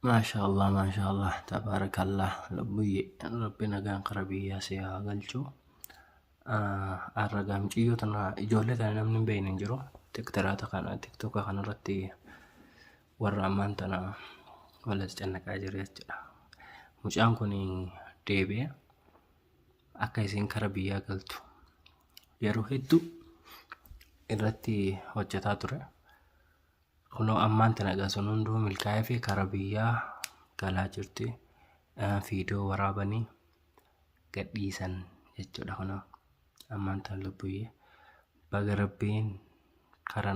ما شاء الله تبارك الله لبي ربنا كان قربي سيها قلتو الرقم جيو تنا إجولة أنا من بين جرو تكترات كان تيك توك كان رتي ورمان تنا ولا جنك أجريت mucaan kun deebi'ee akka isin kara biyyaa galtu yeroo hedduu irratti hojjetaa ture. Kunoo ammaan tana egaa sun hunduu milkaa'ee fi kara biyyaa galaa jirti. Viidiyoo waraabanii gadhiisan jechuudha. Kunoo ammaan tana lubbuyyee baga rabbiin kara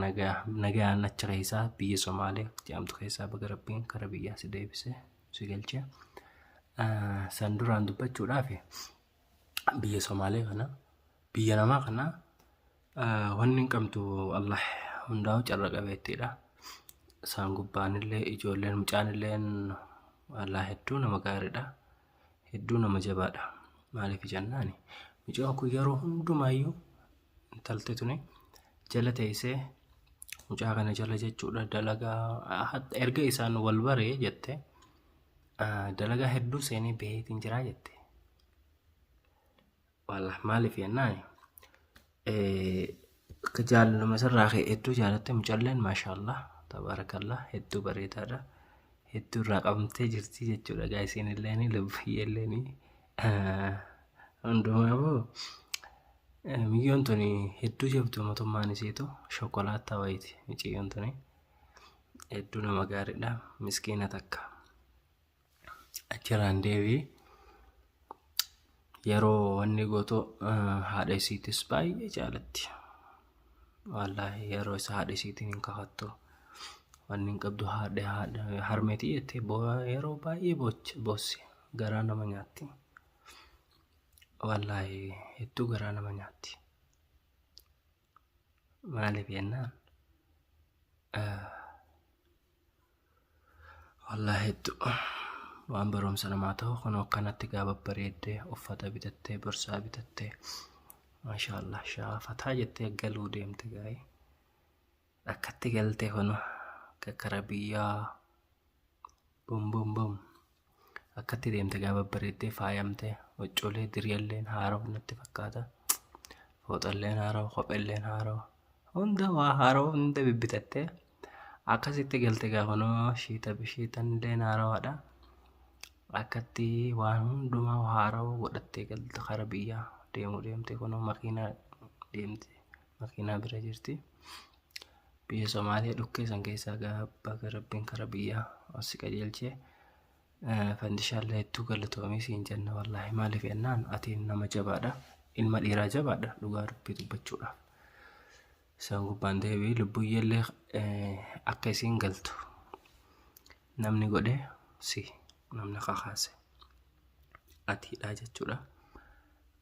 nagaan achi keessaa biyya Somaalee jedhamtu keessaa baga rabbiin kara biyyaa si deebisee si galchee. San duraan dubbachuudhaaf biyya Somaalee kana biyya namaa kana wanni hin qabdu Allah hundaa'u carra qabeettiidha. Isaan gubbaanillee ijoolleen mucaanilleen Allah hedduu nama gaariidha. Hedduu nama jabaadha. Maaliif jennaani mucaan kun yeroo hundumaayyuu intalti tuni jala teessee mucaa kana jala jechuudha dalagaa erga isaan wal baree jette. Dalagaa hedduu seenii beetiin jiraa jette. Wallah maaliif jennaani akka jaallatama sirraa hedduu jaalatte mucaalleen maashaallah tabaarakallah hedduu bareedaadha. Hedduu irraa qabamtee jirti jechuudha. Gaasiin illeen lubbiyyelleen hundumaafuu miyyoon tuni hedduu jabdu mootummaan isiitu shokolaattaa wayiiti miciyyoon tuni hedduu nama gaariidha. Miskiina takka. Achirraan deebii yeroo wanni gootu haadha isiitis baay'ee jaalatti. Wallahi yeroo isa haadha isiitiin hin kakattu wanni hin qabdu haadha harmeetii jettee yeroo baay'ee boossi garaa nama nyaatti. Wallahi hedduu garaa nama nyaatti. Maaliif jennaan wallahi hedduu waan barumsa namaa ta'u kun akkanatti gaafa bareeddee uffata bitattee borsaa bitattee maashaallah shaafataa jettee galuu deemte gaa'ee akkatti galtee kun kakkara biyyaa bum akkatti deemte gaafa bareeddee faayamtee waccoolee diriyalleen haaroo natti fakkaata. Fooxalleen haaroo kopheelleen haaroo hunda waa haaroo hunda bibbitattee akkasitti galte gaafa noo shiitanilleen haaroodha. Akkatti waan hundumaa haaroo godhattee galte kara biyyaa deemte kunoo makiinaa deemte makiinaa bira jirti. Biyya Somaalee dhukkee san keessaa baga rabbiin kara biyyaa asi qajeelchee fandishaallee hedduu galatoomii siin jenna wallahi maaliif jennaan ati nama jabaadha. Ilma dhiiraa jabaadha dhugaa dubbii dubbachuudhaaf. Isaan gubbaan deebii lubbuyyellee akka isiin galtu namni godhee namni kakaase atiidha jechuudha.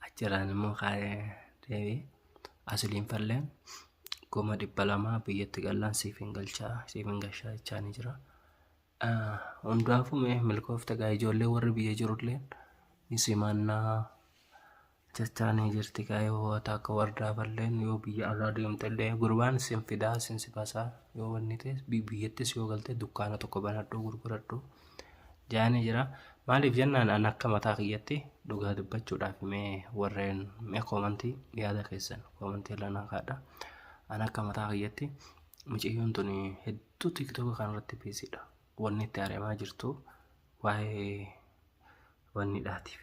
Achirraan immoo deebii asiliin falleen goma 200 biyyatti gallaan siifin galchaa jechaa ni jira. Hundaafuu milkoofta gaa ijoollee warri biyya jirulleen ni simannaa jechaa ni jirti gaa yoo akka wardaa falleen yoo biyya alaa deemtellee gurbaan sin fidaa sin sibasaa yoo wanni ta'e biyyattis yoo galte dukkaana tokko banadhu gurguradhu jaani jira. Maaliif jennaan an akka mataa kiyyatti dhugaa dubbachuudhaaf warreen koomantii yaada keessan koomantii lanaa kaadha. An akka mataa kiyyatti mucayyoon tun hedduu TikTok kanarratti biisiidha. Wanni itti ari'amaa jirtu waa'ee wanni dhaatiif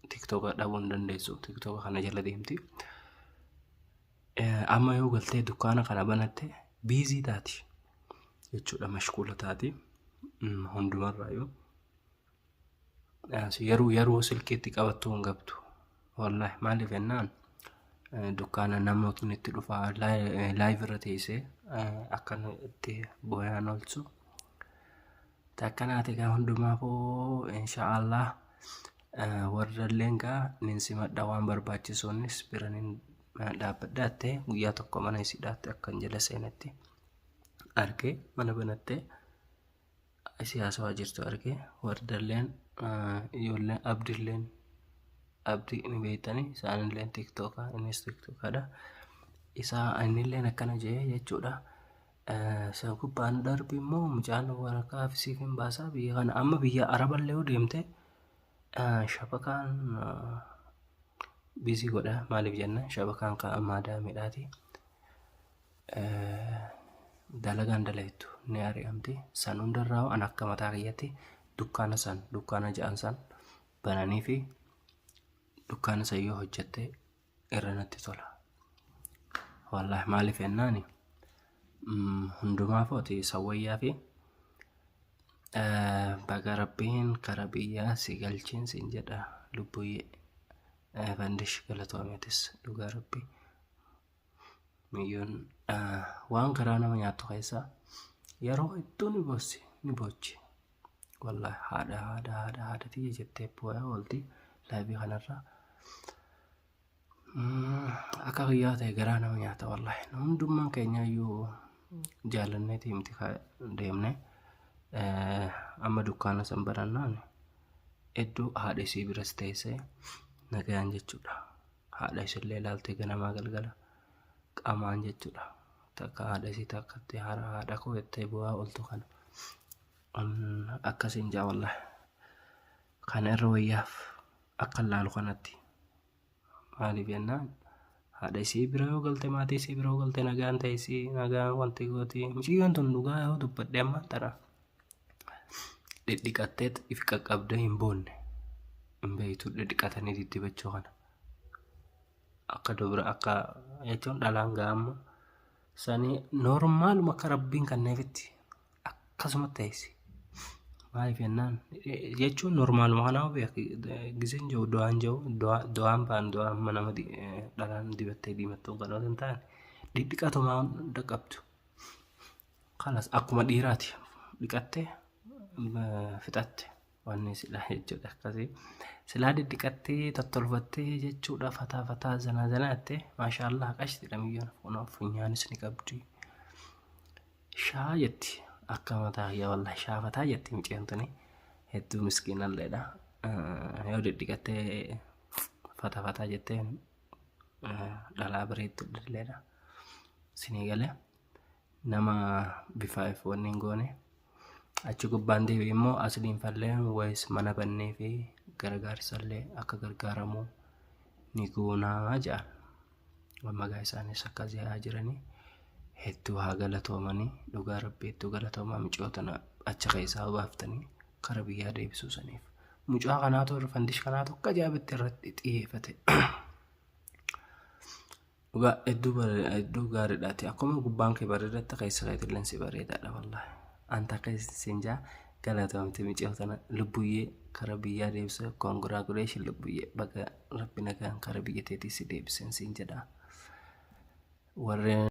TikTok dhabuu hin dandeessu. TikTok kana jala deemti. Amma yoo galtee dukkaana kana banatte biizii taati jechuudha mashquula taati. Hundumarraa yeroo silkiitti qabattuu hin qabdu. Wallahi maaliif jennaan dukkaana namootni itti dhufaa live irra teessee akkana itti booyaan oolchu. Takkanaati gaa hundumaafuu inshaallah warralleen gaa ninsimadha waan barbaachisuunis biraniin dhaabbadhaattee guyyaa tokko mana isiidhaatte akkan jala seenetti argee mana banattee siyaasa jirtu argee wardalleen ijoolleen abdii ni beektanii isaanilleen TikTokaa innis TikTokaadha. Isaa innilleen akkana jee jechuudha. San gubbaan darbi immoo mucaan waraqaa fiisiifiin baasaa biyya kana amma biyya Araballee yoo deemte shabakaan biizii godha. Maaliif jenna shabakaan kan maadaamiidhaati. Dalagaan dalaytu ni ari'amti. San hundarraa an akka mataa kiyyatti dukkaana ja'an san bananii fi dukkaana san yoo hojjette irra natti tola. Wallahi maaliif jennaani hundumaaf oti sawwayyaa fi baga rabbiin kara biyyaa si galchiin siin jedha lubbuyyee fandish galatoometis dhugaa rabbii miyyoon waan karaa nama nyaattu keessaa yeroo hedduu ni bochi. Wallahi haadha tiyya jettee bu'aa oolti laabii kanarraa akka guyyaa ta'e garaa nama nyaata. Wallahi hundummaan keenya iyyuu jaalanneeti himti deemne amma dukkaana san barannaan hedduu haadha isii biras teessee nagayaan jechuudha. Haadha isillee ilaaltee ganamaa galgala qaamaan jechuudha. Takka haadha isii takkatti haadha koo jettee bu'aa ooltu kana akkasiin jaa. Wallahi kana irra wayyaaf akka laalu kanatti maaliif jennaan haadha isii bira yoo galte maatii isii bira yoo galte nagaan ta'isii nagaan wanti gooti mucayyoon tun dhugaa yoo dubbadhe amma tara dhidhiqatteet if qaqqabdee hin boonne hin beeytu dhidhiqatanii diddibachuu kana akka dubra akka jechuun dhalaan ga'amma sanii noormaaluma akka rabbiin kanneefitti akkasuma ta'isi. Maaliif jennaan jechuun noormaaluma kanaaf giseen jiru do'aan ba'an do'aan mana dhalaan dibattee diimattuu kan hin taane dhidhiqatumaa dhaqqabdu kanas akkuma dhiiraati dhiqattee fixatte wanni silaa jechuudha. Akkasii silaa dhidhiqattee tottolfattee jechuudha fataa zanaattee maashaallah qashtiidha miyyoon funaaf funyaanis ni qabdi shaa jetti. Akka mataa yaa wallahi shaafataa jetti mucayyoon hedduu miskiinalleedha. Yoo dhidhiqattee fataa jettee dhalaa bareeddulleedha. Sinii galee nama bifa wanni hin goone achi gubbaan deebi'e immoo asliin fallee wayis mana bannee fi gargaarsallee akka gargaaramu ni goonaa jedhan. Wammagaa isaanis akkasii haa jiranii. Hedduu haa galatoomanii dhugaa rabbii hedduu galatoomaa mucootana acha keessaa baaftanii kara biyyaa deebisuu saniif mucaa kanaatu fandish kanaatu akka jaabetti irratti xiyyeeffate. Dhugaa hedduu gaariidhaati. Akkuma gubbaan kee bareedaatti keessa keetilleen si bareedaadha. Wallahi anta keessin jaa galatoomte mucootana lubbuyyee kara biyyaa deebisee congratulation lubbuyyee baga rabbi nagaan kara biyya teetii si deebiseen siin jedha warreen